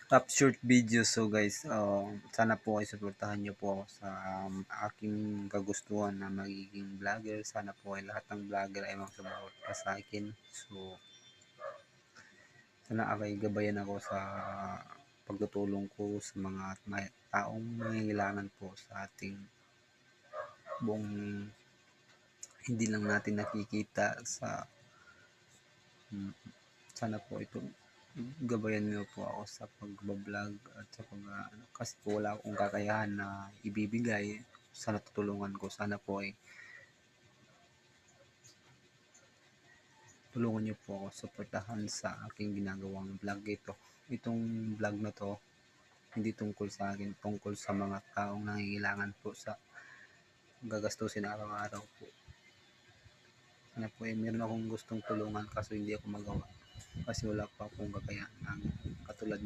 top short video. So guys, sana po ay suportahan nyo po ako sa aking kagustuhan na magiging vlogger. Sana po ay lahat ng vlogger ay magsuporta sa akin. So sana ay gabayan ako sa pagtutulong ko sa mga taong nangangailangan po sa ating buong, hindi lang natin nakikita sa sana po ito gabayan niyo po ako sa pagbablog at sa kasi po wala akong kakayahan na ibibigay. Sana tutulungan ko, sana po ay tulungan niyo po ako suportahan sa aking ginagawang vlog. Itong vlog na to hindi tungkol sa akin, tungkol sa mga taong nangangailangan po sa gagastusin araw-araw po. Sana po ay meron akong gustong tulungan kaso hindi ako magawa kasi wala pa akong kakayahan katulad